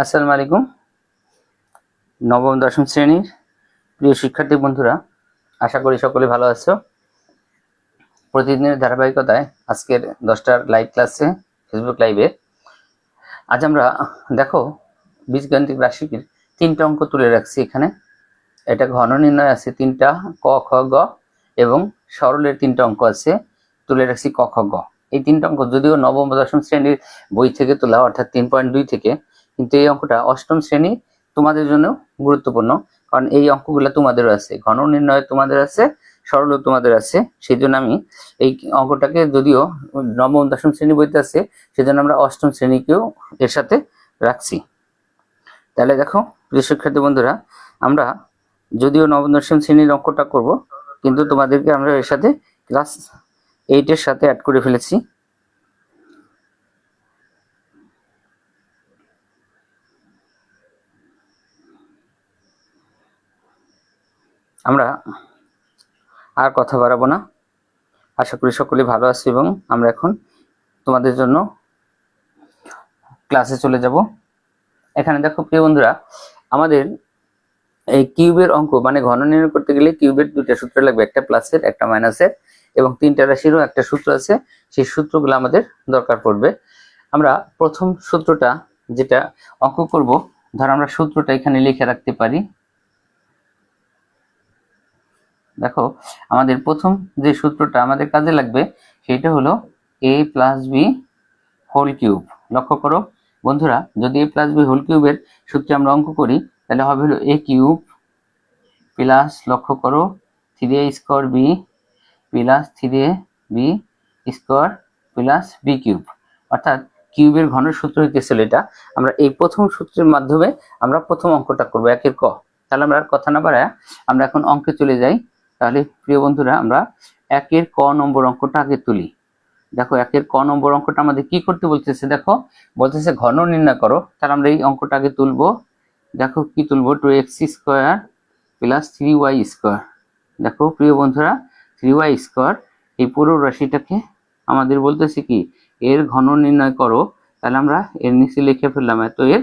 আসসালামু আলাইকুম। নবম দশম শ্রেণীর প্রিয় শিক্ষার্থী বন্ধুরা, আশা করি সকলে ভালো আছো। প্রতিদিনের ধারাবাহিকতায় আজকের 10টার লাইভ ক্লাসে, ফেসবুক লাইভে আজ আমরা দেখো বীজগাণিতিক রাশির 3টা অঙ্ক তুলে রাখছি এখানে। এটা ঘন নির্ণয় আছে 3টা, ক খ গ, এবং সরলের 3টা অঙ্ক আছে তুলে রাখছি ক খ গ। এই 3টা অঙ্ক যদিও নবম দশম শ্রেণীর বই থেকে তোলা, অর্থাৎ 3.2 থেকে, কিন্তু এই অঙ্কটা অষ্টম শ্রেণী তোমাদের জন্য গুরুত্বপূর্ণ, কারণ এই অঙ্কগুলো তোমাদেরও আছে, ঘন নির্ণয় তোমাদের আছে, সরলও তোমাদের আছে। সেই জন্য আমি এই অঙ্কটাকে, যদিও নবম দশম শ্রেণী বইতে আছে, সেজন্য আমরা অষ্টম শ্রেণীকেও এর সাথে রাখছি। তাহলে দেখো প্রিয় শিক্ষার্থী বন্ধুরা, আমরা যদিও নবম দশম শ্রেণীর অঙ্কটা করব, কিন্তু তোমাদেরকে আমরা এর সাথে ক্লাস 8-এর সাথে অ্যাড করে ফেলেছি। আমরা আর কথা বাড়াবো না, আশা করি সকলে ভালো আছে, এবং আমরা এখন তোমাদের জন্য ক্লাসে চলে যাব। এখানে দেখো প্রিয় বন্ধুরা, আমাদের এই কিউবের অঙ্ক মানে ঘন নির্ণয় করতে গেলে কিউবের 2টা সূত্র লাগবে, একটা প্লাসের একটা মাইনাসের, এবং 3টা রাশিরও একটা সূত্র আছে। সেই সূত্রগুলো আমাদের দরকার পড়বে। আমরা প্রথম সূত্রটা যেটা অঙ্ক করব, ধর আমরা সূত্রটা এখানে লিখে রাখতে পারি। দেখো আমাদের প্রথম যে সূত্রটা আমাদের কাজে লাগবে সেটা হলো a plus B whole cube. লক্ষ্য করো বন্ধুরা, যদি a প্লাস বি হোল কিউবের সূত্রে আমরা অঙ্ক করি, তাহলে হবে হলো a কিউব প্লাস, লক্ষ্য করো, 3a square B plus 3ab square plus B cube. অর্থাৎ কিউবের ঘনের সূত্র হইতেছিল এটা। আমরা এই প্রথম সূত্রের মাধ্যমে আমরা প্রথম অঙ্কটা করব, 1-এর ক। তাহলে আমরা আর কথা না বাড়ায় আমরা এখন অঙ্কে চলে যাই। তাহলে প্রিয় বন্ধুরা, আমরা 1-এর ক নম্বর অঙ্কটা আগে তুলি। দেখো 1-এর ক নম্বর অঙ্কটা আমাদের কি করতে বলতেছে, দেখো বলতেছে ঘন নির্ণয় করো। তাহলে আমরা এই অঙ্কটা আগে তুলবো। দেখো কি তুলবো, 2x square plus 3y square. দেখো প্রিয় বন্ধুরা, 3y স্কোয়ার এই পুরো রাশিটাকে আমাদের বলতেছে কি এর ঘন নির্ণয় করো। তাহলে আমরা এর নিচে লিখে ফেললাম এত এর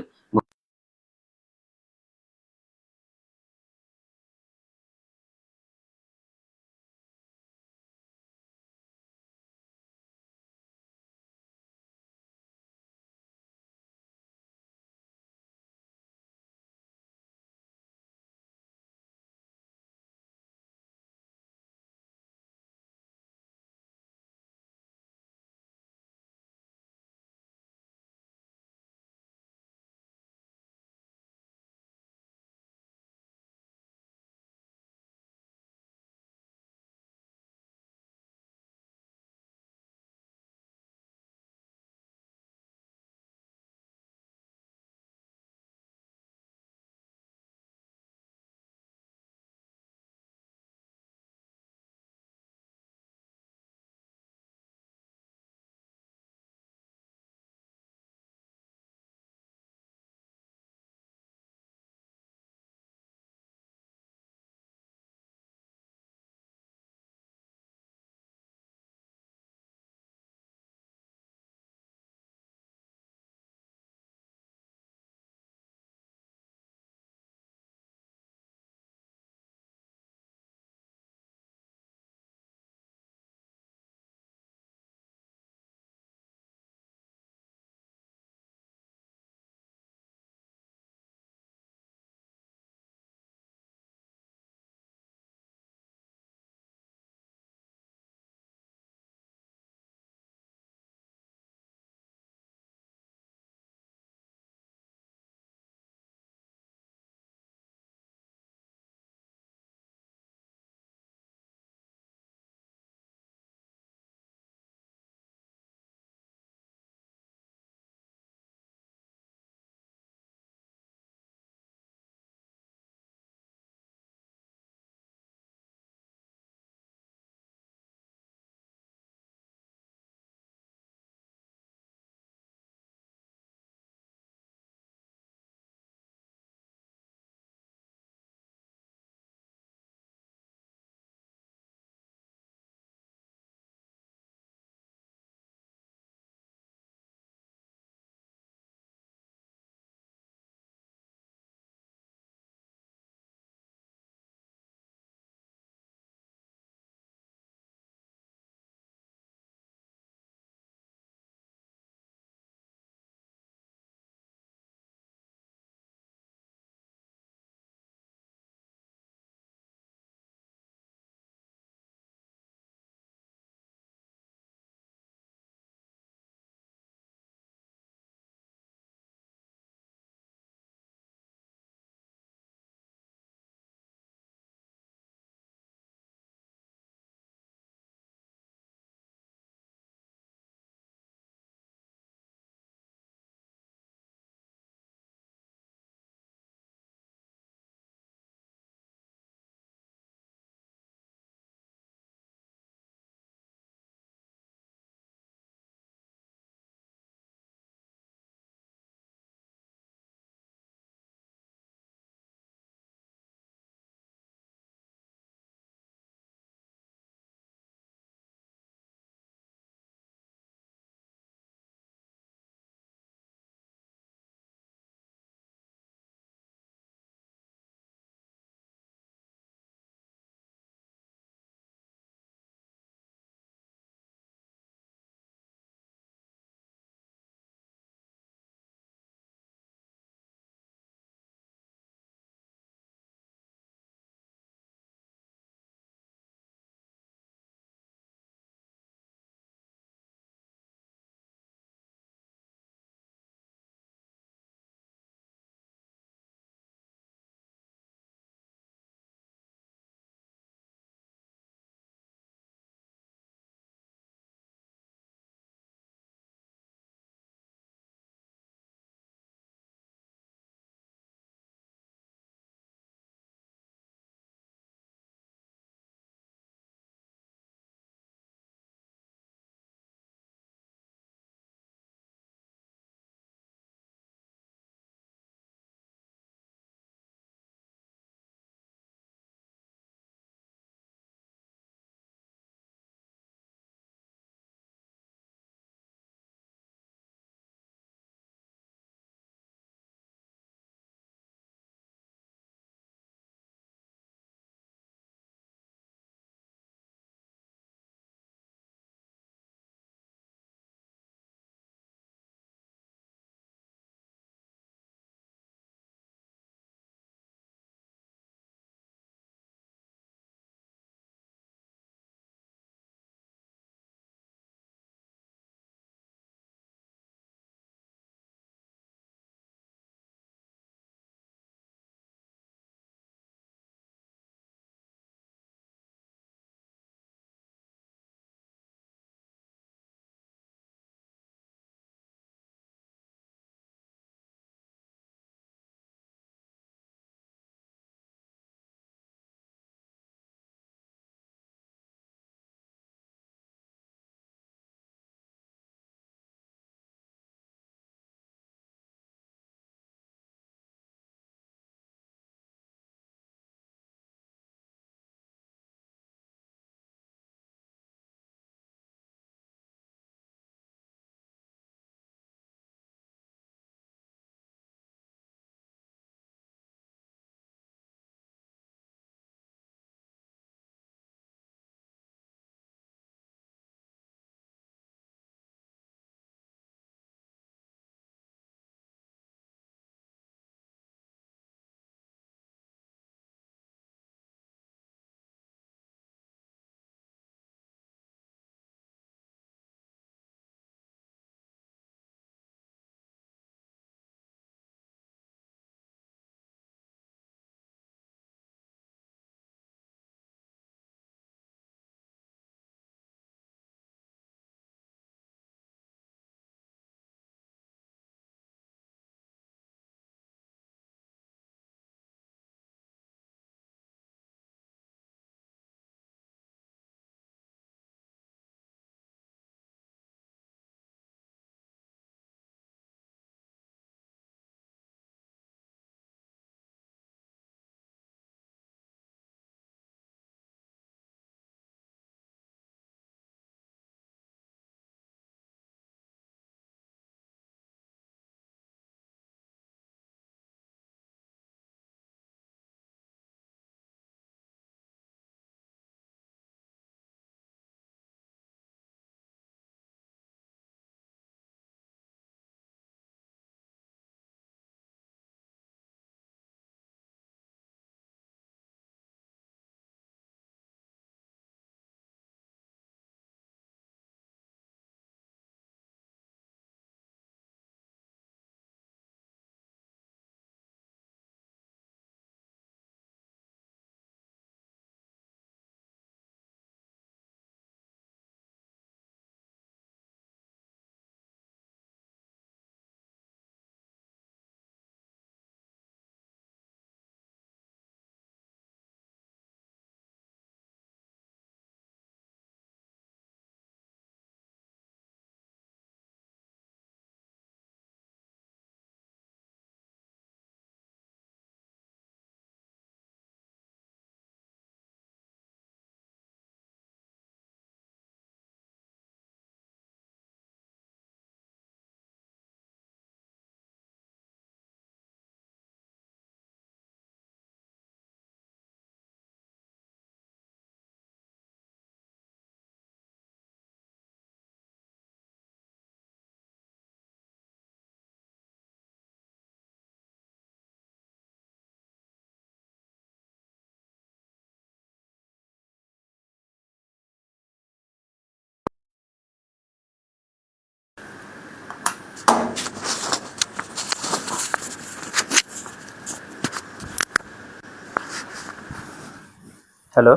হ্যালো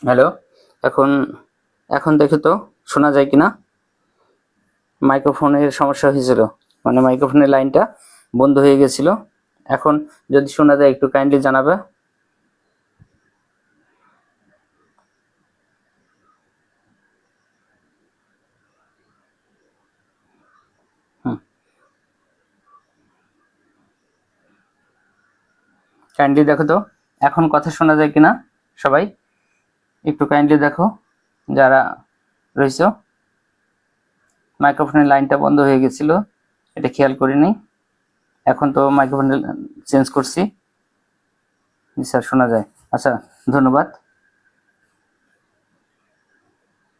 হ্যালো এখন এখন দেখো তো শোনা যায় কিনা? মাইক্রোফোনের সমস্যা হয়েছিল, মানে মাইক্রোফোনের লাইনটা বন্ধ হয়ে গেছিল। এখন যদি শোনা যায় একটু কাইন্ডলি জানাবে। হুম, কাইন্ডলি দেখো তো এখন কথা শোনা যায় কিনা সবাই, একটু কাইন্ডলি দেখো যারা রয়েছে। মাইক্রোফোনের লাইনটা বন্ধ হয়ে গেছিল, এটা খেয়াল করিনি। এখন তো মাইক্রোফোন চেঞ্জ করছি। জি স্যার, শোনা যায়। আচ্ছা, ধন্যবাদ।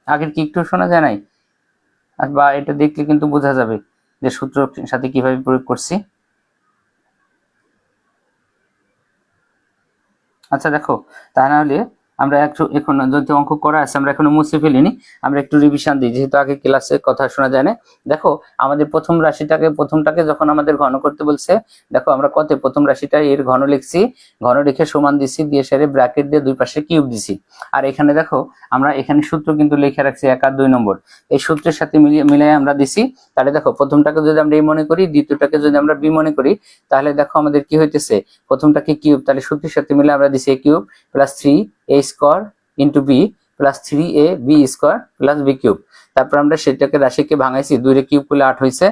আগের কি একটু শোনা যায় নাই? বা এটা দেখলে কিন্তু বোঝা যাবে যে সূত্রের সাথে কিভাবে প্রয়োগ করছি। আচ্ছা দেখো, তা না হলে আমরা একটু এখন যদি অঙ্ক করা আছে আমরা এখনো মুছে ফেলিনি, আমরা একটু রিভিশন দিই যেহেতু আগে ক্লাসে কথা শোনা যায় না। দেখো আমাদের প্রথমটাকে যখন আমাদের ঘন করতে বলছে, দেখো আমরা প্রথম রাশিটা এর ঘন লিখছি, ঘন রেখে সমান দিছি, দিয়ে সেরে ব্র্যাকেট দিয়ে দুই পাশে কিউব দিছি। আর এখানে দেখো আমরা এখানে সূত্র কিন্তু লিখে রাখছি 1 আর 2 নম্বর, এই সূত্রের সাথে মিলিয়ে আমরা দিছি। তাহলে দেখো প্রথমটাকে যদি আমরা এ মনে করি, দ্বিতীয়টাকে যদি আমরা বি মনে করি, তাহলে দেখো আমাদের কি হইতেছে, প্রথমটাকে কিউব, তাহলে সূত্রের সাথে মিলে আমরা দিছি a cube plus 3a square into B plus 3a B square plus B cube. তারপর আমরা সেটাকে রাশিকে ভাঙাইছি, 2 রে কিউব করলে 8 হয়েছে,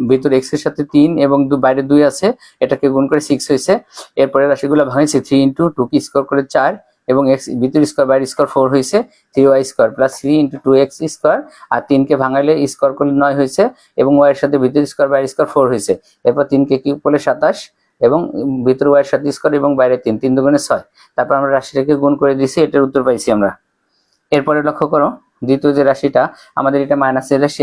ভিতরে x এর সাথে 3 এবং বাইরে 2 আছে, এটাকে গুণ করে 6 হয়েছে। এরপরে রাশিগুলো ভাঙাইছি, 3 ইন্টু 2 কে স্কোয়ার করে 4 এবং x ভিতরে স্কোয়ার বাইরে স্কোয়ার 4 হয়েছে, 3y square plus 3 into 2x square, আর 3 কে ভাঙাইলে স্কোয়ার করলে 9 হয়েছে এবং y এর সাথে ভিতরে স্কোয়ার বাইরে স্কোয়ার 4 হয়েছে। এরপর 3 কে কিউব করলে 27 এবং ভিতরে y এর সাথে স্কোয়ার এবং বাইরে 3, 3 দুগুণে 6। তারপর আমরা রাশিটাকে গুণ করে দিছি, এটার উত্তর পাইছি আমরা। এরপরে লক্ষ্য করো দ্বিতীয় যে রাশিটা আমাদের, এটা মাইনাসের রাশি,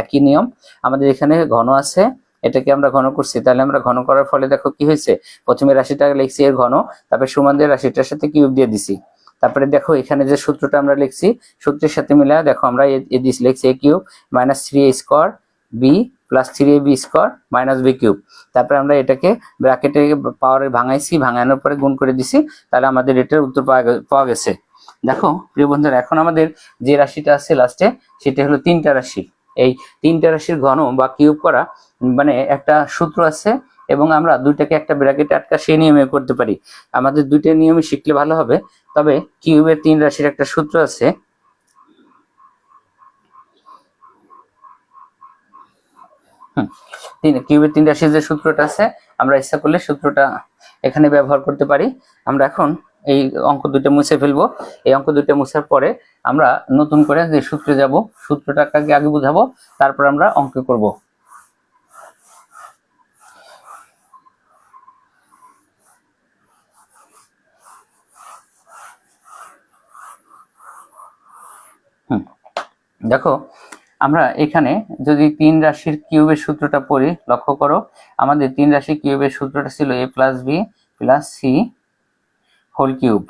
একই নিয়ম। আমাদের এখানে ঘন আছে, এটাকে আমরা ঘন করছি, তাহলে আমরা ঘন করার ফলে দেখো কি হয়েছে, প্রথমে রাশিটা লিখছি এর ঘন, তারপরে সমান দিয়ে রাশিটার সাথে কিউব দিয়ে দিছি। তারপরে দেখো এখানে যে সূত্রটা আমরা লিখছি, সূত্রের সাথে মিলে দেখো আমরা লিখছি a cube minus 3a square B plus 3ab square minus b cube. তারপরে আমরা এটাকে ব্র্যাকেটে পাওয়ারে ভাঙাইছি, ভাঙানোর পরে গুণ করে দিছি, তাহলে আমাদের এটার উত্তর পাওয়া গেছে। দেখো প্রিয় বন্ধুরা, এখন আমাদের যে রাশিটা আছে লাস্টে, সেটা হলো 3টা রাশি। এই 3টা রাশির ঘন বা কিউব করা মানে একটা সূত্র আছে, এবং আমরা দুইটাকে একটা ব্র্যাকেটে আটকা সেই নিয়মে করতে পারি। আমাদের দুইটা নিয়মই শিখলে ভালো হবে। তবে কিউবের 3 রাশির একটা সূত্র আছে, কিউবের 3 রাশির যে সূত্রটা আছে, আমরা ইচ্ছা করলে সূত্রটা এখানে ব্যবহার করতে পারি। আমরা এখন এই অঙ্ক দুইটা মুছে ফেলবো। এই অঙ্ক দুইটা মুছার পরে আমরা নতুন করে যে সূত্রে যাব, সূত্রটাকে আগে বুঝাবো, তারপর আমরা অঙ্ক করব। দেখো আমরা এখানে যদি 3 রাশির কিউবের সূত্রটা পড়ি, লক্ষ্য করো আমাদের 3 রাশির কিউবের সূত্রটা ছিল a plus b plus c whole cube,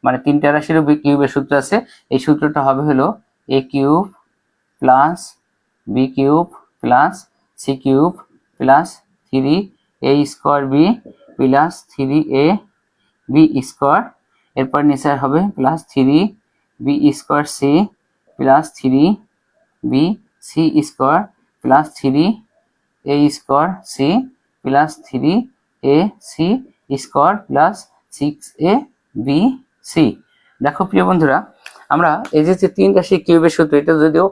মানে 3টা রাশির কিউবের সূত্র আছে। এই সূত্রটা হবে হলো a cube plus B cube plus c cube plus 3a square B plus 3a B square, এরপর নিচে হবে plus 3b square c plus 3b c square plus 3a square c plus 3a c square plus 6a b c. দেখো প্রিয় বন্ধুরা, আমরা এই যে 3 রাশি কিউবের সূত্র, এটা যদিও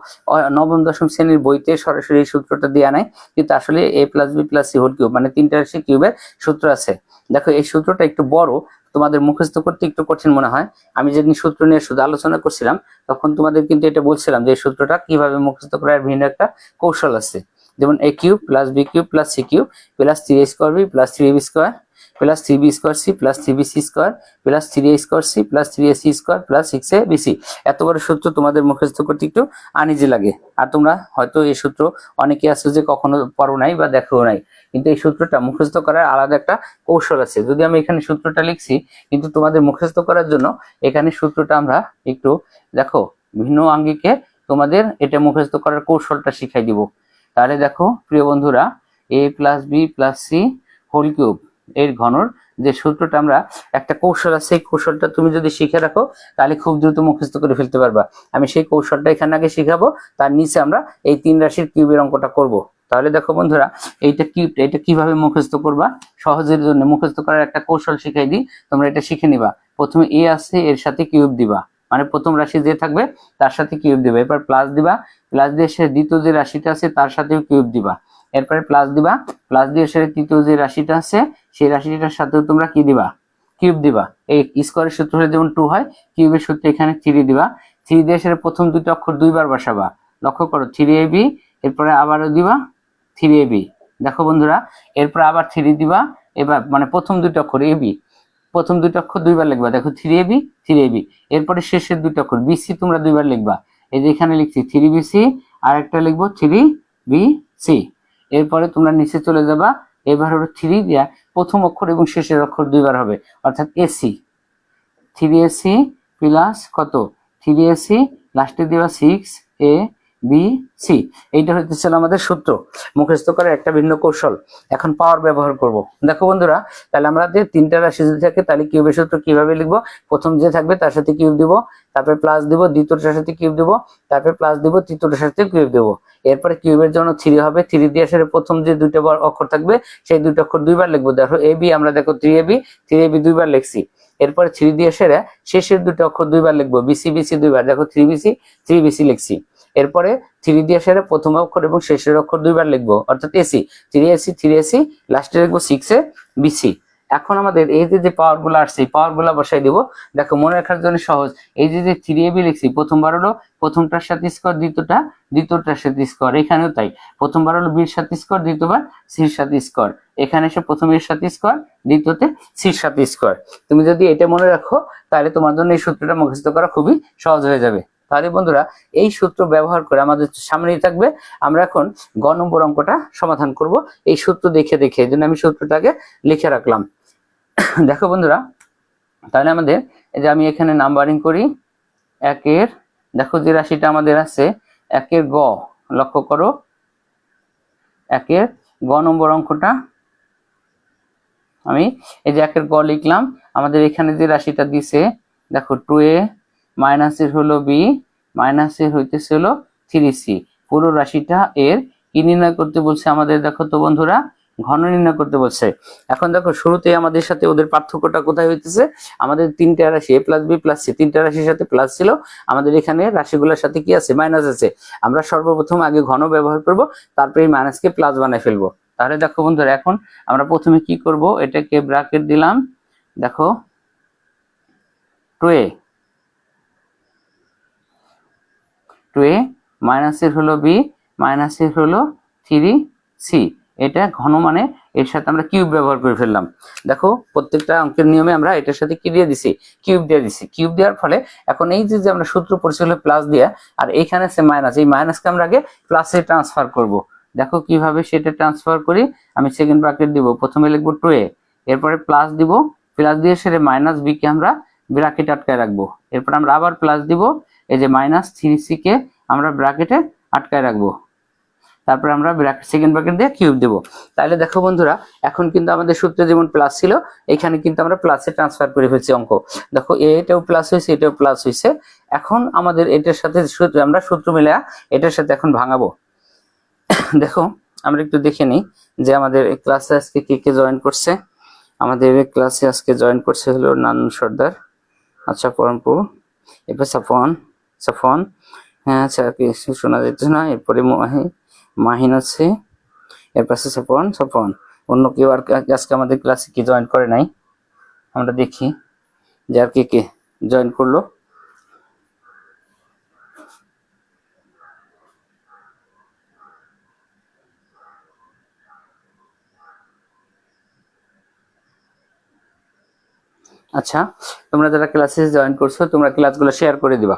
নবম দশম শ্রেণীর বইতে সরাসরি এই সূত্রটা দেওয়া নাই, কিন্তু আসলে a plus b plus c whole cube মানে 3টা রাশি কিউবের সূত্র আছে। দেখো এই সূত্রটা একটু বড়, তোমাদের মুখস্থ করতে একটু কঠিন মনে হয়। আমি যেদিন সূত্র নিয়ে শুধু আলোচনা করছিলাম, তখন তোমাদের কিন্তু এটা বলছিলাম যে এই সূত্রটা কিভাবে মুখস্থ করার ভিন্ন একটা কৌশল আছে। যেমন a cube plus B cube plus c cube plus 3a square B plus 3ab square plus 3b square c plus 3bc square plus 3a square c plus 3ac square plus 6abc। এত বড় সূত্র তোমাদের মুখস্থ করতে একটু uneasy লাগে, আর তোমরা হয়তো এই সূত্র অনেকে আছে যে কখনো পড়ো নাই বা দেখো নাই, কিন্তু এই সূত্রটা মুখস্থ করার আলাদা একটা কৌশল আছে। যদি আমি এখানে সূত্রটা লিখছি, কিন্তু তোমাদের মুখস্থ করার জন্য এখানে সূত্রটা আমরা একটু দেখো ভিন্ন আঙ্গিকে তোমাদের এটা মুখস্থ করার কৌশলটা শিখাই দিব। তাহলে দেখো প্রিয় বন্ধুরা, a plus b plus c whole cube এর ঘনর যে সূত্রটা আমরা একটা কৌশল আছে, সেই কৌশলটা তুমি যদি শিখে রাখো তাহলে খুব দ্রুত মুখস্থ করে ফেলতে পারবা। আমি সেই কৌশলটা এখানে আগে শিখাবো, তার নিচে আমরা এই 3 রাশির কিউবের অঙ্কটা করব। তাহলে দেখো বন্ধুরা, এইটা কিউবটা এটা কিভাবে মুখস্থ করবা, সহজের জন্য মুখস্থ করার একটা কৌশল শিখাই দিই, তোমরা এটা শিখে নিবা। প্রথমে এ আছে, এর সাথে কিউব দিবা, মানে প্রথম রাশি যে থাকবে তার সাথে কিউব দিবা, এরপর প্লাস দিবা, প্লাস দিয়ে সে দ্বিতীয় যে রাশিটা আছে তার সাথেও কিউব দিবা, এরপরে প্লাস দিবা, প্লাস দিয়ে সে তৃতীয় যে রাশিটা আছে সেই রাশিটার সাথেও তোমরা কি দিবা, কিউব দিবা। এই স্কোয়ারের সূত্র হলে যেমন 2 হয়, কিউবের সূত্র এখানে 3 দিবা। 3 দিয়ে সে প্রথম দুটো অক্ষর দুইবার বসাবা, লক্ষ্য করো 3ab, এরপরে আবারও দিবা 3ab। দেখো বন্ধুরা, এরপর আবার 3 দিবা, এবার মানে প্রথম দুটো অক্ষর ab, প্রথম দুটো অক্ষর দুইবার লিখবা, দেখো 3ab 3ab। এরপরে শেষের দুটো অক্ষর bc তোমরা দুইবার লিখবা, এই যে এখানে লিখছি 3bc, আর একটা লিখবো 3bc। এরপরে তোমরা নিচে চলে যাবা, এবার হলো 3 দিয়া প্রথম অক্ষর এবং শেষের অক্ষর দুইবার হবে, অর্থাৎ ac, 3ac প্লাস কত 3ac, লাস্টে দিবা 6abc। এইটা হইতেছিল আমাদের সূত্র মুখস্থ করার একটা ভিন্ন কৌশল। এখন পাওয়ার ব্যবহার করব। দেখো বন্ধুরা, তাহলে আমরা যে 3টা রাশি যদি থাকে তাহলে কিউবের সূত্র কিভাবে লিখবো, প্রথম যে থাকবে তার সাথে কিউব দিব, তারপরে প্লাস দিব, দ্বিতীয়টার সাথে কিউব দিব, তারপরে প্লাস দিব, তৃতীয়টার সাথে কিউব দেব। এরপরে কিউবের জন্য 3 হবে, 3 দিয়ে আসলে প্রথম যে দুইটা অক্ষর থাকবে সেই দুইটা অক্ষর দুইবার লিখবো। দেখো ab, আমরা দেখো 3ab দুইবার লিখছি। এরপরে 3 দিয়ে সেরে শেষের দুটো অক্ষর দুইবার লিখবো, বিসি বিসি দুইবার, দেখো 3bc 3bc লিখছি। এরপরে 3 দিয়ে সেরে প্রথম অক্ষর এবং শেষের অক্ষর দুইবার লিখবো, অর্থাৎ এসি 3ac 3ac, লাস্টে লিখবো 6abc। এখন আমাদের এই যে পাওয়ার গুলো আসছে পাওয়ার গুলা বসাই দিব। দেখো মনে রাখার জন্য সহজ, এই যে 3ab লিখছি, প্রথমবার হলো প্রথমটার সাথে স্কোয়ার, দ্বিতীয়টার সাথে স্কোয়ার, এখানেও তাই, প্রথমবার হলো বির সাথে স্কোয়ার, দ্বিতীয়বার সির সাথে স্কোয়ার, এখানে এসে প্রথমে এর সাথে স্কোয়ার, দ্বিতীয়তে সির সাথে স্কোয়ার। তুমি যদি এটা মনে রাখো তাহলে তোমার জন্য এই সূত্রটা মুখস্থ করা খুবই সহজ হয়ে যাবে। তাহলে বন্ধুরা, এই সূত্র ব্যবহার করে আমাদের সামনেই থাকবে, আমরা এখন গ নম্বর অঙ্কটা সমাধান করব এই সূত্র দেখে দেখে। এই জন্য আমি সূত্রটাকে লিখে রাখলাম। দেখো বন্ধুরা, তাহলে আমাদের এই যে আমি এখানে নাম্বারিং করি, একের, দেখো যে রাশিটা আমাদের আছে একের গ, লক্ষ্য করো একের গ নম্বর অঙ্কটা আমি এই যে একের গ লিখলাম। আমাদের এখানে যে রাশিটা দিছে দেখো 2a, মাইনাসের হলো b, মাইনাসের হইতেছে হলো 3c। পুরো রাশিটা এর কি নির্ণয় করতে বলছে আমাদের, দেখো তো বন্ধুরা, ঘন নির্ণয় করতে বলছে। এখন দেখো শুরুতে আমাদের সাথে ওদের পার্থক্যটা কোথায় হইতেছে, আমাদের 3টা রাশি a plus b plus c, 3টা রাশির সাথে প্লাস ছিল, আমাদের এখানে রাশিগুলোর সাথে কি আছে, মাইনাস আছে। আমরা সর্বপ্রথম আগে ঘন ব্যবহার করব, তারপরে এই মাইনাসকে প্লাস বানাই ফেলবো। তাহলে দেখো বন্ধুরা, এখন আমরা প্রথমে কি করব, এটাকে ব্র্যাকেট দিলাম, দেখো 2a, 2a মাইনাসের হলো b, মাইনাসের হলো 3c। এটা ঘন মানে এর সাথে আমরা কিউব ব্যবহার করে ফেললাম। দেখো প্রত্যেকটা অঙ্কের নিয়মে আমরা এটার সাথে কি দিয়ে দিছি, কিউব দিয়ে দিছি। কিউব দেওয়ার ফলে এখন এই যে আমরা সূত্র পড়ছিল প্লাস দিয়া, আর এইখানে আছে মাইনাস, এই মাইনাসকে আমরা আগে প্লাসে ট্রান্সফার করব। দেখো কিভাবে সেটা ট্রান্সফার করি, আমি সেকেন্ড ব্র্যাকেট দিব, প্রথমে লিখবো 2a, এরপরে প্লাস দিব, প্লাস দিয়ে সেটা মাইনাস b কে আমরা ব্র্যাকেট আটকায় রাখবো। এরপর আমরা আবার প্লাস দিব, এই যে মাইনাস 3c কে আমরা ব্র্যাকেটে আটকায় রাখবো। তারপর আমরা ব্র্যাকেট সেকেন্ড ব্র্যাকেট দিয়ে কিউব দেব। তাহলে দেখো বন্ধুরা, এখন কিন্তু আমাদের সূত্রে যেমন প্লাস ছিল, এখানে কিন্তু আমরা প্লাসে ট্রান্সফার করে ফেলছি অঙ্ক। দেখো এটাও প্লাস হয়েছে, এটাও প্লাস হয়েছে। এখন আমাদের এটার সাথে আমরা সূত্র মিলে এটার সাথে এখন ভাঙাবো। দেখো আমরা একটু দেখে নিই যে আমাদের ক্লাসে আজকে কে কে জয়েন করছে। আমাদের ক্লাসে আজকে জয়েন করছে হলো নানু সর্দার, আচ্ছা পরমপুর, এরপর সাফন, হ্যাঁ আচ্ছা কিছু শোনা যাচ্ছে না। এরপরে মাহিন আছে, এর পাশে সাফন। অন্য কেউ আর আজকে আমাদের ক্লাসে কি জয়েন করে নাই, আমরা দেখি যে আর কে জয়েন করলো। আচ্ছা, তোমরা যারা ক্লাসে জয়েন করছো তোমরা ক্লাসগুলো শেয়ার করে দিবা,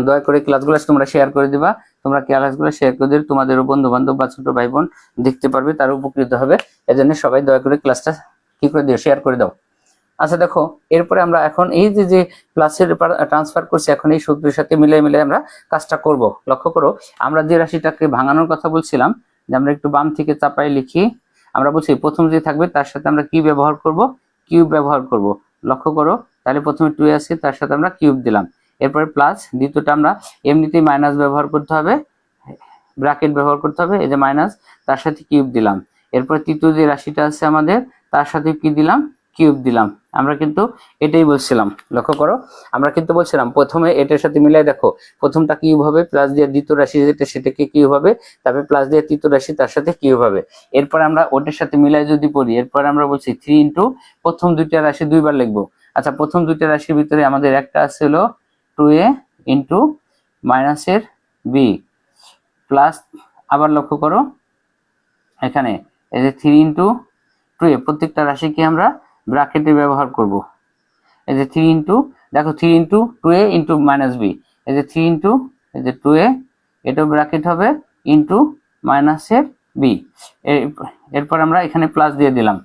দয়া করে ক্লাসগুলো তোমরা শেয়ার করে দিবা। তোমরা ক্লাসগুলো শেয়ার করে দিলে তোমাদের বন্ধু বান্ধব বা ছোট ভাই বোন দেখতে পারবে, তারা উপকৃত হবে। এজন্য সবাই দয়া করে ক্লাসটা কি করে দিও, শেয়ার করে দাও। আচ্ছা দেখো, এরপরে আমরা এখন এই যে প্লাসের ট্রান্সফার করছি, এখন এই সূত্রের সাথে মিলে আমরা কাজটা করব। লক্ষ্য করো, আমরা যে রাশিটাকে ভাঙানোর কথা বলছিলাম, যে আমরা একটু বাম থেকে চাপাই লিখি, আমরা বলছি প্রথম যে থাকবে তার সাথে আমরা কি ব্যবহার করব, কিউব ব্যবহার করব। লক্ষ্য করো, তাহলে প্রথমে 2a আছে, তার সাথে আমরা কিউব দিলাম, এরপরে প্লাস, দ্বিতীয়টা আমরা এমনিতেই মাইনাস ব্যবহার করতে হবে, ব্র্যাকেট ব্যবহার করতে হবে, এই যে মাইনাস, তার সাথে কিউব দিলাম, এরপর তৃতীয় যে রাশিটা আছে আমাদের তার সাথে কি দিলাম, কিউব দিলাম। আমরা কিন্তু এটাই বলছিলাম, লক্ষ্য করো, আমরা কিন্তু বলছিলাম প্রথমে এটার সাথে মিলাই দেখো, প্রথমটা কিউব হবে, প্লাস দিয়ে দ্বিতীয় রাশি যেটা সেটাকে কিউব হবে, তারপরে প্লাস দিয়ে তৃতীয় রাশি তার সাথে কিউব হবে। এরপর আমরা ওটার সাথে মিলাই যদি পড়ি, এরপর আমরা বলছি 3 ইন্টু প্রথম দুইটা রাশি দুইবার লিখবো। আচ্ছা, প্রথম দুইটা রাশির ভিতরে আমাদের একটা আছে হলো 2a ইন্টু মাইনাসের বি প্লাস, আবার লক্ষ্য করো এখানে এই যে 3 ইন্টু 2a, প্রত্যেকটা রাশিকে আমরা ব্র্যাকেটে ব্যবহার করব। এই যে 3 ইন্টু, দেখো 3 into 2a into minus B, এই যে 3 ইন্টু এই যে 2a, এটাও ব্র্যাকেট হবে, ইন্টু মাইনাসের বি, এরপর আমরা এখানে প্লাস দিয়ে দিলাম।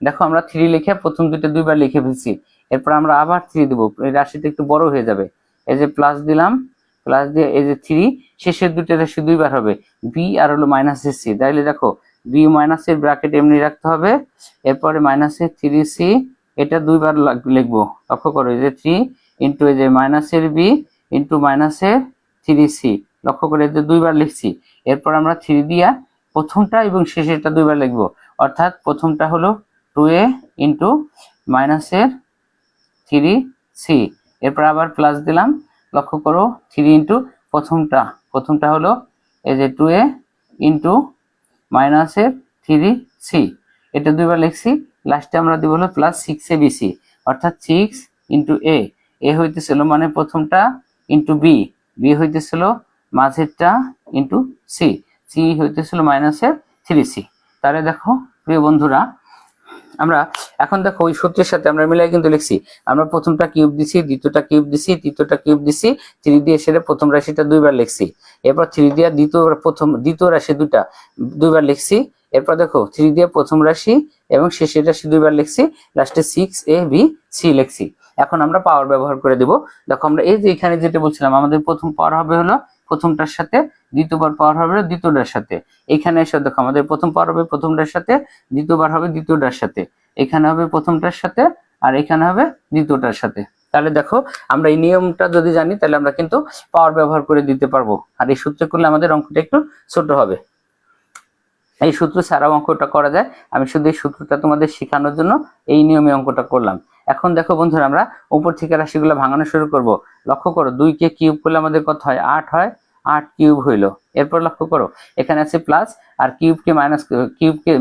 দেখো আমরা 3 লিখে প্রথম দুইটা দুইবার লিখে ফেলছি, এরপর আমরা আবার 3 দেবো, এই রাশিটা একটু বড় হয়ে যাবে, এই যে প্লাস দিলাম, প্লাস দিয়ে এই যে 3, শেষের দুইটা রাশি দুইবার হবে, বি আর হলো মাইনাসের সি, তাইলে দেখো বি মাইনাসের ব্র্যাকেট এমনি রাখতে হবে, এরপরে মাইনাসের 3c, এটা দুইবার লিখবো। লক্ষ্য করো, এই যে 3 ইন্টু এই যে মাইনাসের বি ইন্টু মাইনাসের 3c, লক্ষ্য করে এই যে দুইবার লিখছি। এরপর আমরা 3 দিয়া প্রথমটা এবং শেষেরটা দুইবার লিখবো, অর্থাৎ প্রথমটা হলো 2a ইন্টু মাইনাসের 3c, এরপর আবার প্লাস দিলাম, লক্ষ্য করো 3 ইন্টু প্রথমটা হলো এই যে 2a ইন্টু মাইনাসের 3c, এটা দুইবার লিখছি, লাস্টে আমরা দিব হলো প্লাস 6abc, অর্থাৎ 6 ইন্টু এ হইতেছিল মানে প্রথমটা, ইন্টু বি হইতেছিল মাঝেরটা, ইন্টু সি হইতেছিল মাইনাসের 3c। তাহলে দেখো প্রিয় বন্ধুরা, আমরা এখন দেখো ওই সূত্রের সাথে আমরা মিলাই কিন্তু লিখছি, আমরা প্রথমটা কিউব দিছি, দ্বিতীয়টা কিউব দিছি, তৃতীয়টা কিউব দিছি, 3 দিয়ে সেটা প্রথম রাশিটা দুইবার লিখছি, এরপর 3 দিয়ে দ্বিতীয় রাশি দুইবার লিখছি, এরপর দেখো 3 দিয়ে প্রথম রাশি এবং শেষের রাশি দুইবার লিখছি, লাস্টে 6abc লিখছি। এখন আমরা পাওয়ার ব্যবহার করে দেব। দেখো আমরা এই যে এখানে যেটা বলছিলাম, আমাদের প্রথম পাওয়ার হবে হলো প্রথমটার সাথে, দ্বিতীয়বার পাওয়ার হবে দ্বিতীয়টার সাথে, এখানে এসে দেখো আমাদের প্রথম পাওয়ার হবে প্রথমটার সাথে, দ্বিতীয়বার হবে দ্বিতীয়টার সাথে, এখানে হবে প্রথমটার সাথে, আর এখানে হবে দ্বিতীয়টার সাথে। তাহলে দেখো আমরা এই নিয়মটা যদি জানি তাহলে আমরা কিন্তু পাওয়ার ব্যবহার করে দিতে পারবো, আর এই সূত্রে করলে আমাদের অঙ্কটা একটু ছোট হবে। এই সূত্র ছাড়াও অঙ্কটা করা যায়, আমি শুধু এই সূত্রটা তোমাদের শেখানোর জন্য এই নিয়মে অঙ্কটা করলাম। এখন দেখো বন্ধুরা, আমরা উপর থেকে রাশিগুলো ভাঙানো শুরু করব। লক্ষ্য করো 2 কে কিউব করলে আমাদের কত হয়, 8 হয়, 8 কিউব হইলো। এরপর লক্ষ্য করো এখানে আছে প্লাস, আর কিউবকে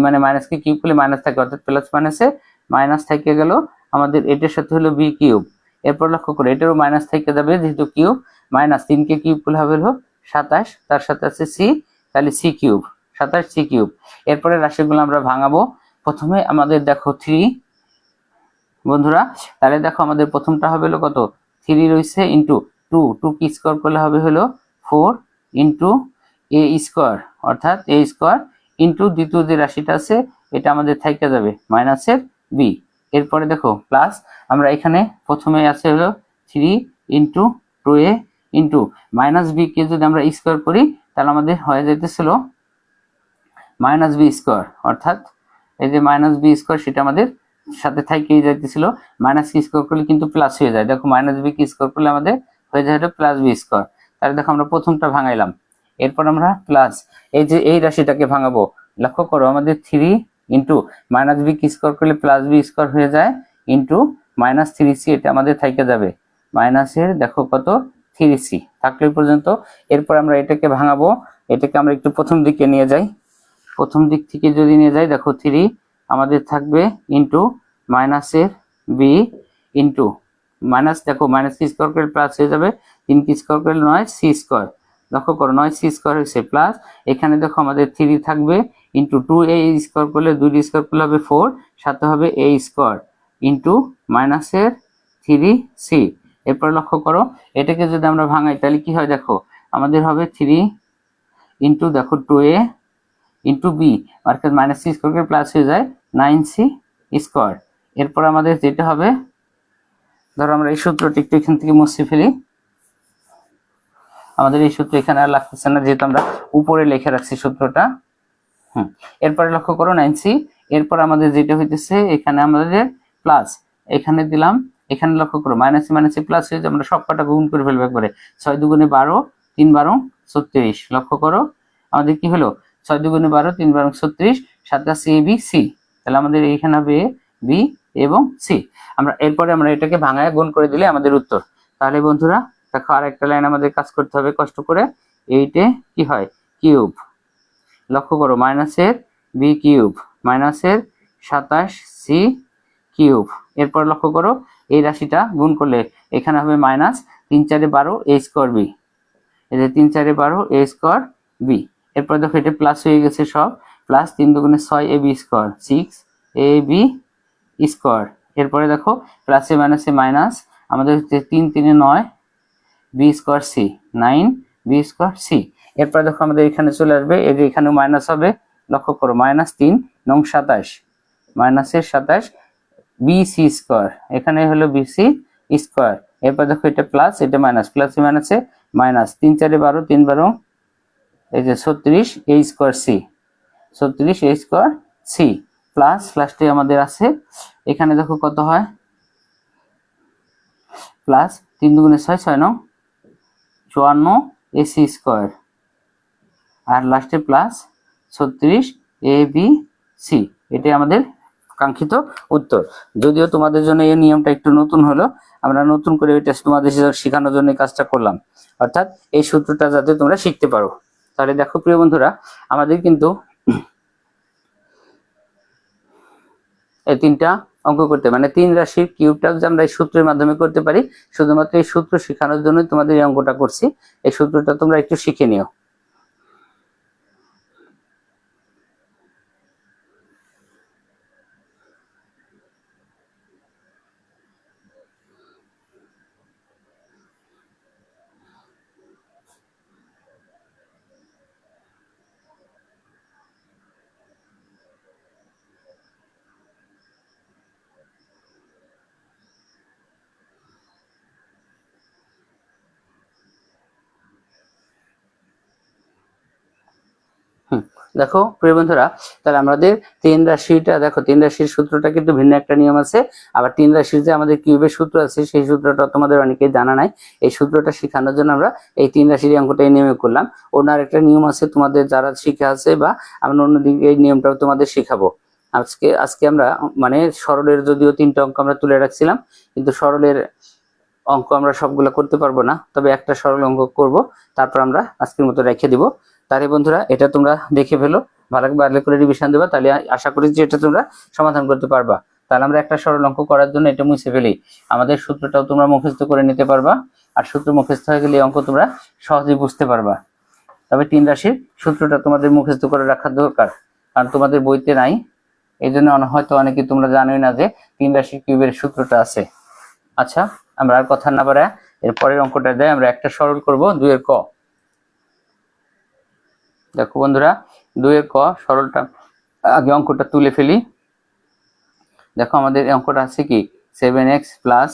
মানে মাইনাসকে কিউব করলে মাইনাস থাকে, অর্থাৎ প্লাস মাইনাসে মাইনাস থেকে গেল, আমাদের এটার সাথে হলো বি কিউব। এরপর লক্ষ্য করো এটারও মাইনাস থেকে যাবে, যেহেতু কিউব, মাইনাস 3 কে কিউব করলে হবে হলো 27, তার সাথে আছে সি, তাহলে সি কিউব, 27c কিউব। এরপরে রাশিগুলো আমরা ভাঙাবো। প্রথমে আমাদের দেখো 3 বন্ধুরা, তাহলে দেখো আমাদের প্রথমটা হবে হলো কত, 3 রয়েছে ইন্টু 2 কি স্কোয়ার করলে হবে হলো 4 ইন্টু a স্কোয়ার, অর্থাৎ a স্কোয়ার ইন্টু দ্বিতীয় যে রাশিটা আছে এটা আমাদের থাইকা যাবে মাইনাসের বি। এরপরে দেখো প্লাস, আমরা এখানে প্রথমে আছে হলো 3 into 2a into minus B কে যদি আমরা স্কোয়ার করি তাহলে আমাদের হয়ে যাইতেছিল মাইনাস বি স্কোয়ার, অর্থাৎ এই যে মাইনাস বি স্কোয়ার সেটা আমাদের সাথে থাইকেই যাইতেছিল, মাইনাস কি স্কোয়ার করলে কিন্তু প্লাস হয়ে যায়। দেখো মাইনাস বি কি স্কোয়ার করলে আমাদের হয়ে যায় প্লাস বি স্কোয়ার। তাহলে দেখো আমরা প্রথমটা ভাঙাইলাম, এরপর আমরা প্লাস এই যে এই রাশিটাকে ভাঙাবো। লক্ষ্য করো আমাদের 3 ইন্টু মাইনাস বি কি স্কোয়ার করলে প্লাস বি স্কোয়ার হয়ে যায়, ইন্টু মাইনাস 3c, এটা আমাদের থাইকে যাবে মাইনাসের দেখো কত 3c থাকলে পর্যন্ত। এরপর আমরা এটাকে ভাঙাবো, এটাকে আমরা একটু প্রথম দিকে নিয়ে যাই, প্রথম দিক থেকে যদি নিয়ে যাই দেখো 3 আমাদের থাকবে ইন্টু মাইনাসের বি ইন্টু মাইনাস, দেখো মাইনাস কি স্কোয়ার করলে প্লাস হয়ে যাবে, 3 কি স্কোয়ার করলে 9c স্কোয়ার, লক্ষ্য করো 9c স্কোয়ার হয়েছে প্লাস, এখানে দেখো আমাদের 3 থাকবে ইন্টু 2a স্কোয়ার করলে 2 স্কোয়ার করলে হবে 4, সাথে হবে a স্কোয়ার ইন্টু মাইনাসের 3c। এরপর লক্ষ্য করো এটাকে যদি আমরা ভাঙাই তাহলে কি হয়, দেখো আমাদের হবে 3 ইন্টু দেখো 2a ইন্টু বি, অর্থাৎ মাইনাস সি স্কোয়ার প্লাস হয়ে যায় 9c স্কোয়ার। এরপর আমাদের যেটা হবে, ধরো আমরা এই সূত্রটি একটু এখান থেকে মুছে ফেলি, আমাদের এই সূত্র এখানে আর লাগতেছে না যেহেতু আমরা উপরে লিখে রাখছি সূত্রটা। এরপরে লক্ষ্য করো 9c, এরপর আমাদের যেটা হইতেছে এখানে আমাদের প্লাস এখানে দিলাম, এখানে লক্ষ্য করো মাইনাসে মাইনাসে প্লাস হয়ে আমরা সব কটা গুণ করে ফেলবো একবারে। 6 দুগুণে 12, 3 12 36। লক্ষ্য করো আমাদের কি হলো 6 দুগুণে 12, 3 12 36, সাথে আছে এ বি সি। তাহলে আমাদের এইখানে হবে এ বি এবং সি। আমরা এরপরে আমরা এটাকে ভাঙায় গুণ করে দিলে আমাদের উত্তর। তাহলে বন্ধুরা দেখো আরেকটা লাইন আমাদের কাজ করতে হবে কষ্ট করে। 8 কি হয় কিউব, লক্ষ্য করো মাইনাসের বি কিউব মাইনাসের 27 সি কিউব। এরপর লক্ষ্য করো এই রাশিটা গুণ করলে এখানে হবে মাইনাস 3 4 12 এ স্কোয়ার বি, এই যে 3 4 12 এ স্কোয়ার বি। এরপর দেখো এটা প্লাস হয়ে গেছে সব, প্লাস 3 দুগুণে 6 A B square 6 A B square. এরপরে দেখো প্লাসে মাইনাসে মাইনাস, আমাদের হচ্ছে 3 3 9 b square c 9 b square c. এরপর দেখো আমাদের এখানে চলে আসবে, এই যে এখানেও মাইনাস হবে, লক্ষ্য করো মাইনাস 3 9 27 মাইনাসের 27 বিসি স্কোয়ার, এখানে হলো বিসি স্কোয়ার। এরপর দেখো এটা প্লাস এটা মাইনাস, প্লাসে মাইনাসে মাইনাস 3 4 12 3 12 এই যে 36 এ স্কোয়ার সি 36 এ স্কোয়ার সি প্লাস লাস্টে আমাদের আছে এখানে দেখো কত হয় প্লাস 3 দুগুণে 6 6 9 54 এসি স্কোয়ার, আর লাস্টে প্লাস 36 এ বি সি। এটাই আমাদের কাঙ্ক্ষিত উত্তর। যদিও তোমাদের জন্য এই নিয়মটা একটু নতুন হলো, আমরা নতুন করে এটা তোমাদের শেখানোর জন্য কাজটা করলাম, অর্থাৎ এই সূত্রটা যাতে তোমরা শিখতে পারো। তাহলে দেখো প্রিয় বন্ধুরা আমাদের কিন্তু এই তিনটা অঙ্ক করতে মানে 3 রাশির কিউবটা যে আমরা এই সূত্রের মাধ্যমে করতে পারি, শুধুমাত্র এই সূত্র শেখানোর জন্য তোমাদের এই অঙ্কটা করছি। এই সূত্রটা তোমরা একটু শিখে নিও। দেখো প্রিয় বন্ধুরা তাহলে আমাদের 3 রাশিটা দেখো, 3 রাশির সূত্রটা কিন্তু ভিন্ন একটা নিয়ম আছে। আবার 3 রাশির যে আমাদের কিউবের সূত্র আছে সেই সূত্রটা তোমাদের অনেকেই জানা নাই। এই সূত্রটা শেখানোর জন্য আমরা এই 3 রাশির অঙ্কটা এই নিয়মে করলাম। ওনার একটা নিয়ম আছে তোমাদের যারা শিখে আছে, বা আমরা অন্যদিকে এই নিয়মটাও তোমাদের শেখাবো। আজকে আমরা মানে সরলের যদিও 3টা অঙ্ক আমরা তুলে রাখছিলাম, কিন্তু সরলের অঙ্ক আমরা সবগুলো করতে পারবো না, তবে একটা সরল অঙ্ক করব, তারপর আমরা আজকের মতো রেখে দিব। তাহলে বন্ধুরা এটা তোমরা দেখে ফেলো, ভালো করে রিভিশন দেবা, তাহলে আশা করি যে এটা তোমরা সমাধান করতে পারবা। তাহলে আমরা একটা সরল অঙ্ক করার জন্য এটা মুছে ফেলি, আমাদের সূত্রটাও তোমরা মুখস্থ করে নিতে পারবা, আর সূত্র মুখস্থ হয়ে গেলে অঙ্ক তোমরা সহজেই বুঝতে পারবা। তবে 3 রাশির সূত্রটা তোমাদের মুখস্থ করে রাখা দরকার, কারণ তোমাদের বইতে নাই। এই জন্য হয়তো অনেকে তোমরা জানোই না যে 3 রাশির কিউবের সূত্রটা আছে। আচ্ছা আমরা আর কথা না বাড়ায় এর পরের অঙ্কটা দেয় আমরা একটা সরল করব 2 এর ক। দেখো বন্ধুরা 2 এর ক সরলটা আগে অঙ্কটা তুলে ফেলি। দেখো আমাদের এই অঙ্কটা আছে কি 7x প্লাস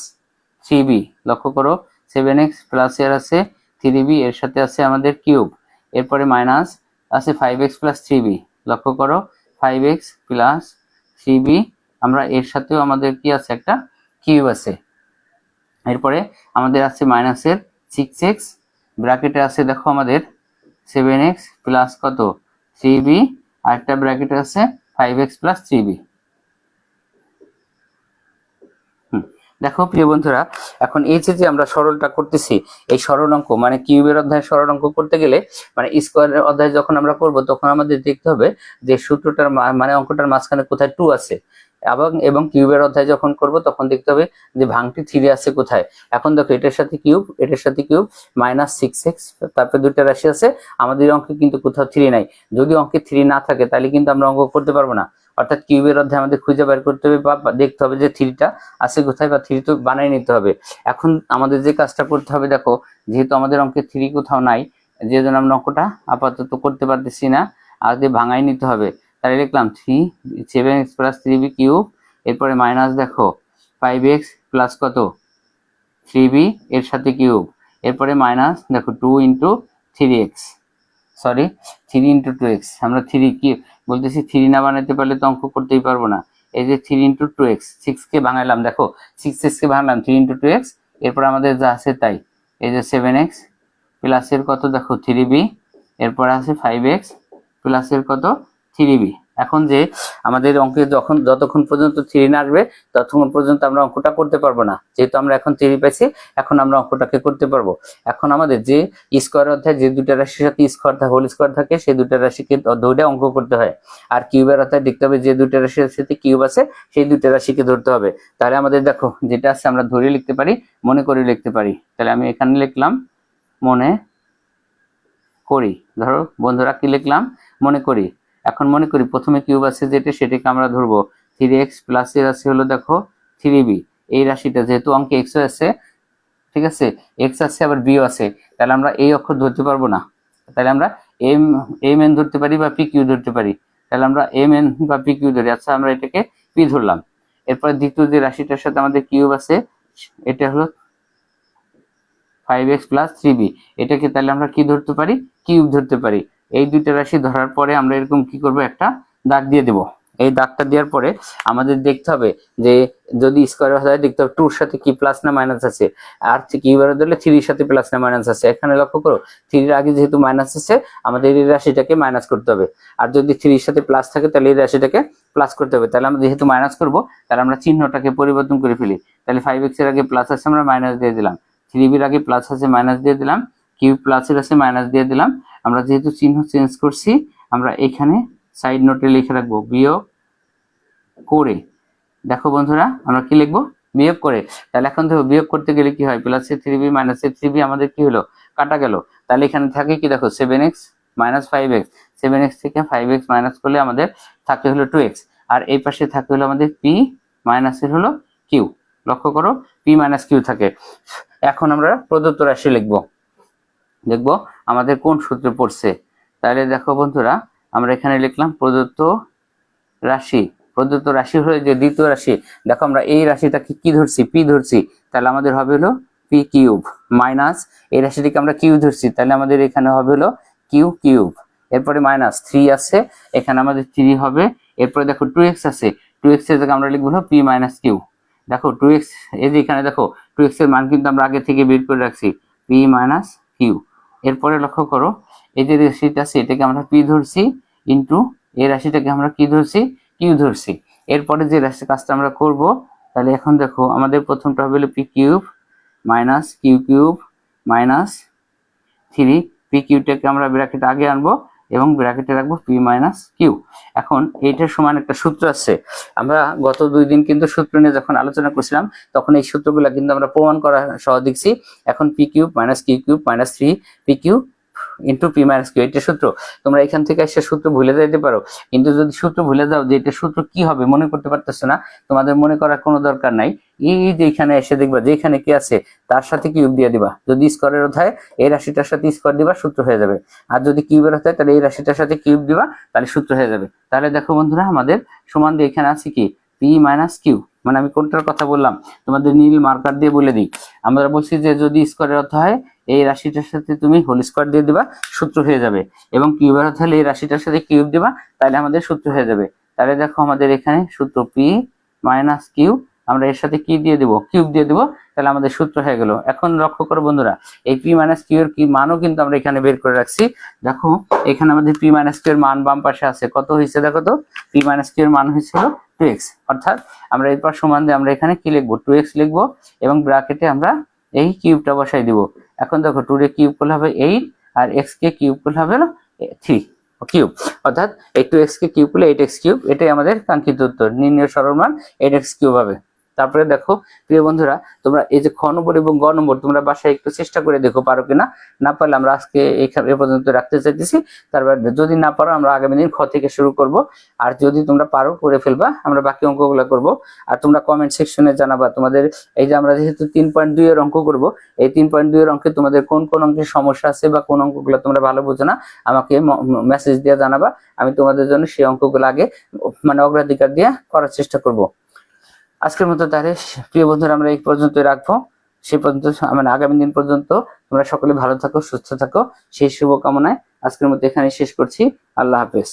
3b। লক্ষ্য করো 7x প্লাস এর আছে 3b, এর সাথে আছে আমাদের কিউব, এরপরে মাইনাস আছে 5x প্লাস 3b। লক্ষ্য করো 5x প্লাস 3b, আমরা এর সাথেও আমাদের কি আছে একটা কিউব আছে। এরপরে আমাদের আছে মাইনাসের 6x, ব্র্যাকেটে আছে দেখো আমাদের 7x প্লাস কত 3b, আর একটা ব্র্যাকেটে আছে 5x প্লাস 3b। দেখো প্রিয় বন্ধুরা এখন এই যে আমরা সরলটা করতেছি, এই সরল অঙ্ক মানে কিউবের অধ্যায় সরল অঙ্ক করতে গেলে মানে স্কোয়ারের অধ্যায় যখন আমরা করব তখন আমাদের দেখতে হবে যে সূত্রটার মানে অঙ্কটার মাঝখানে কোথায় 2 আছে, এবং কিউবের অধ্যায় যখন করব তখন দেখতে হবে যে ভাঙটি 3 আছে কোথায়। এখন দেখো এটার সাথে কিউব, এটার সাথে কিউব, মাইনাস 6x, তারপরে দুইটা রাশি আছে, আমাদের অঙ্কে কিন্তু কোথাও 3 নাই। যদি অঙ্কে 3 না থাকে তাহলে কিন্তু আমরা অঙ্ক করতে পারবো না, অর্থাৎ কিউবের অধ্যায় আমাদের খুঁজে বের করতে হবে বা দেখতে হবে যে 3টা আছে কোথায়, বা 3 তো বানিয়ে নিতে হবে। এখন আমাদের যে কাজটা করতে হবে, দেখো যেহেতু আমাদের অঙ্কে 3 কোথাও নাই, যে জন্য আমরা অঙ্কটা আপাতত করতে পারতেছি না, আগে ভাঙাই নিতে হবে। তাহলে লিখলাম 7x প্লাস 3b কিউব, এরপরে মাইনাস দেখো 5x প্লাস কত 3b এর সাথে কিউব, এরপরে মাইনাস দেখো 2 into 3x, sorry 3 into 2x। আমরা 3 কি বলতেছি 3 না বানাতে পারলে তো অঙ্ক করতেই পারবো না। এই যে 3 ইন্টু 2x, 6 কে ভাঙাইলাম, দেখো 6x কে ভাঙলাম 3 ইন্টু 2x, এরপর আমাদের যা আছে তাই, এই যে 7x প্লাসের কত দেখো 3b, এরপর আছে 5x প্লাসের কত 3b। এখন যে আমাদের অঙ্কে যতক্ষণ পর্যন্ত 3 না আসবে ততক্ষণ পর্যন্ত আমরা অঙ্কটা করতে পারবো না, যেহেতু আমরা এখন 3 পাইছি, এখন আমরা অঙ্কটাকে করতে পারবো। এখন আমাদের যে স্কোয়ার অধ্যায় যে দুইটা রাশির সাথে স্কোয়ার থাকে, হোল স্কোয়ার থাকে, সেই দুইটা রাশিকে ধরে অঙ্ক করতে হয়। আর কিউবের অধ্যায় দেখতে হবে যে দুইটা রাশির সাথে কিউব আছে সেই দুইটা রাশিকে ধরতে হবে। তাহলে আমাদের দেখো যেটা আছে আমরা ধরে লিখতে পারি, মনে করে লিখতে পারি। তাহলে আমি এখানে লিখলাম মনে করি। ধরো বন্ধুরা কি লিখলাম, মনে করি। এখন মনে করি প্রথমে কিউব আছে যেটা, সেটাকে আমরা ধরবো 3x প্লাস এর আছে হলো দেখো 3b। এই রাশিটা যেহেতু অঙ্কে x আছে, ঠিক আছে, x আছে আবার b আছে, তাহলে আমরা এই অক্ষর ধরতে পারবো না। তাহলে আমরা m n ধরতে পারি বা p q ধরতে পারি। তাহলে আমরা m n বা p q ধরি। আচ্ছা আমরা এটাকে p ধরলাম। এরপর দ্বিতীয় যে রাশিটার সাথে আমাদের কিউব আছে, এটা হলো 5x প্লাস 3b, এটাকে তাহলে আমরা কি ধরতে পারি, কিউব ধরতে পারি। এই দুইটা রাশি ধরার পরে আমরা এরকম কি করব, একটা দাগ দিয়ে দেব। এই দাগটা দেওয়ার পরে আমাদের দেখতে হবে যে যদি স্কোয়ার হয় দেখতে হবে 2 এর সাথে কি প্লাস না মাইনাস আছে, আর কিউবের ধরলে 3 এর সাথে প্লাস না মাইনাস আছে। এখানে লক্ষ্য করো 3 এর আগে যেহেতু মাইনাস আছে, আমাদের এই রাশিটাকে মাইনাস করতে হবে। আর যদি 3 এর সাথে প্লাস থাকে তাহলে এই রাশিটাকে প্লাস করতে হবে। তাহলে আমরা যেহেতু মাইনাস করব, তাহলে আমরা চিহ্নটাকে পরিবর্তন করে ফেলি। তাহলে 5x এর আগে প্লাস আছে, আমরা মাইনাস দিয়ে দিলাম। 3b এর আগে প্লাস আছে, মাইনাস দিয়ে দিলাম। কিউব প্লাসের আছে, মাইনাস দিয়ে দিলাম। আমরা যেহেতু চিহ্ন চেঞ্জ করছি, আমরা এখানে সাইড নোটে লিখে রাখবো বিয়োগ করে। দেখো বন্ধুরা আমরা কি লিখবো, বিয়োগ করে। তাহলে এখন দেখো বিয়োগ করতে গেলে কি হয়, প্লাস এর 3b মাইনাস এর 3b আমাদের কি হলো, কাটা গেল। তাহলে এখানে থাকে কি দেখো 7x মাইনাস 5x, 7x থেকে 5x মাইনাস করলে আমাদের থাকে হলো 2x, আর এই পাশে থাকে হলো আমাদের p মাইনাস এর হলো q। লক্ষ্য করো p মাইনাস q থাকে। এখন আমরা প্রদত্ত রাশি লিখবো, দেখবো আমাদের কোন সূত্রে পড়ছে। তাহলে দেখো বন্ধুরা আমরা এখানে লিখলাম প্রদত্ত রাশি। প্রদত্ত রাশি হলো যে দ্বিতীয় রাশি, দেখো আমরা এই রাশিটাকে কি ধরছি, পি ধরছি, তাহলে আমাদের হবে হলো পি কিউব, মাইনাস এই রাশিটিকে আমরা কিউ ধরছি, তাহলে আমাদের এখানে হবে হলো কিউ কিউব। এরপরে মাইনাস 3 আছে, এখানে আমাদের 3 হবে। এরপরে দেখো 2x আছে, 2x এর জায়গায় আমরা লিখবো হলো পি মাইনাস কিউ। দেখো 2x, এই যে এখানে দেখো 2x এর মান কিন্তু আমরা আগে থেকে বের করে রাখছি, পি মাইনাস কিউ। এরপরে লক্ষ্য করো এই যে রাশিটা আছে এটাকে আমরা পি ধরছি, ইন্টু এই রাশিটাকে আমরা কি ধরছি, কিউ ধরছি। এরপরে যে রাশি কাজটা আমরা করব, তাহলে এখন দেখো আমাদের প্রথমটা হবে P cube minus Q cube minus 3, P কিউটাকে আমরা ব্র্যাকেটে আগে আনবো এবং ব্র্যাকেটে রাখবো পি মাইনাস কিউ। এখন এইটার সমান একটা সূত্র আছে, আমরা গত 2 দিন কিন্তু সূত্র নিয়ে যখন আলোচনা করছিলাম তখন এই সূত্রগুলো কিন্তু আমরা প্রমাণ করা সহ দেখছি। এখন p cube minus Q cube minus 3 p q into p minus q, এটা সূত্র। তোমরা এখান থেকে এসে সূত্র ভুলে যেতে পারো, কিন্তু যদি সূত্র ভুলে যাও যে এটা সূত্র কি হবে মনে করতে পারতেছো না, তোমাদের মনে করার কোনো দরকার নাই। এই যে এখানে এসে দেখবা যে এখানে কি আছে তার সাথে কিউব দিয়ে দিবা। যদি স্কোয়ারের অধ্যায় এই রাশিটার সাথে স্কোয়ার দিবা, সূত্র হয়ে যাবে। আর যদি কিউবের অধ্যায় তাহলে এই রাশিটার সাথে কিউব দিবা, তাহলে সূত্র হয়ে যাবে। তাহলে দেখো বন্ধুরা আমাদের সমান দিয়ে এখানে আছে কি পি মাইনাস কিউ, মানে আমি কোনটার কথা বললাম তোমাদের নীল মার্কার দিয়ে বলে দিই। আমরা বলছি যে যদি স্কোয়ারের অধ্যায় এই রাশিটার সাথে তুমি হোল স্কোয়ার দিয়ে দিবা, সূত্র হয়ে যাবে। এবং কিউবের অধ্যায় এই রাশিটার সাথে কিউব দিবা, তাহলে আমাদের সূত্র হয়ে যাবে। তাহলে দেখো আমাদের এখানে সূত্র পি মাইনাস কিউ, আমরা এর সাথে কি দিয়ে দিব, কিউব দিয়ে দিব, তাহলে আমাদের সূত্র হয়ে গেল। এখন লক্ষ্য করো বন্ধুরা এই পি মাইনাস কিউ এর কি মানও কিন্তু আমরা এখানে বের করে রাখছি। দেখো এখানে আমাদের পি মাইনাস কিউ এর মান বাম পাশে আছে, কত হয়েছে দেখো তো, পি মাইনাস কিউ এর মান হয়েছিল 2x। অর্থাৎ আমরা এরপর সমান দিয়ে আমরা এখানে কি লিখবো, 2x লিখবো এবং ব্র্যাকেটে আমরা এই কিউবটা বসাই দিব। এখন দেখো 2 রে কিউব করলে হবে 8, আর x কে কিউব করলে হবে 3 কিউব, অর্থাৎ এই 2x কে কিউব করলে 8x কিউব। এটাই আমাদের কাঙ্ক্ষিত উত্তর, নির্ণয় সরল মান 8x কিউব হবে। তারপরে দেখো প্রিয় বন্ধুরা তোমরা এই যে খ নম্বর এবং গ নম্বর তোমরা বাসায় একটু চেষ্টা করে দেখো পারো কিনা। না পারলে আমরা আজকে এ পর্যন্ত রাখতে চাইতেছি, তারপর যদি না পারো আমরা আগামী দিন খ থেকে শুরু করব। আর যদি তোমরা পারো করে ফেলবা, আমরা বাকি অঙ্কগুলো করব। আর তোমরা কমেন্ট সেকশনে জানাবা তোমাদের এই যে আমরা যেহেতু 3.2 এর অঙ্ক করব, এই 3.2 এর অঙ্কে তোমাদের কোন কোন অঙ্কের সমস্যা আছে বা কোন অঙ্কগুলো তোমরা ভালো বোঝো না আমাকে মেসেজ দিয়ে জানাবা। আমি তোমাদের জন্য সেই অঙ্কগুলো আগে মানে অগ্রাধিকার দিয়ে করার চেষ্টা করব। আজকের মতো তাহলে প্রিয় বন্ধুরা আমরা এই পর্যন্ত রাখবো। সেই পর্যন্ত মানে আগামী দিন পর্যন্ত তোমরা সকলে ভালো থাকো, সুস্থ থাকো, সেই শুভকামনায় আজকের মতো এখানে শেষ করছি। আল্লাহ হাফেজ।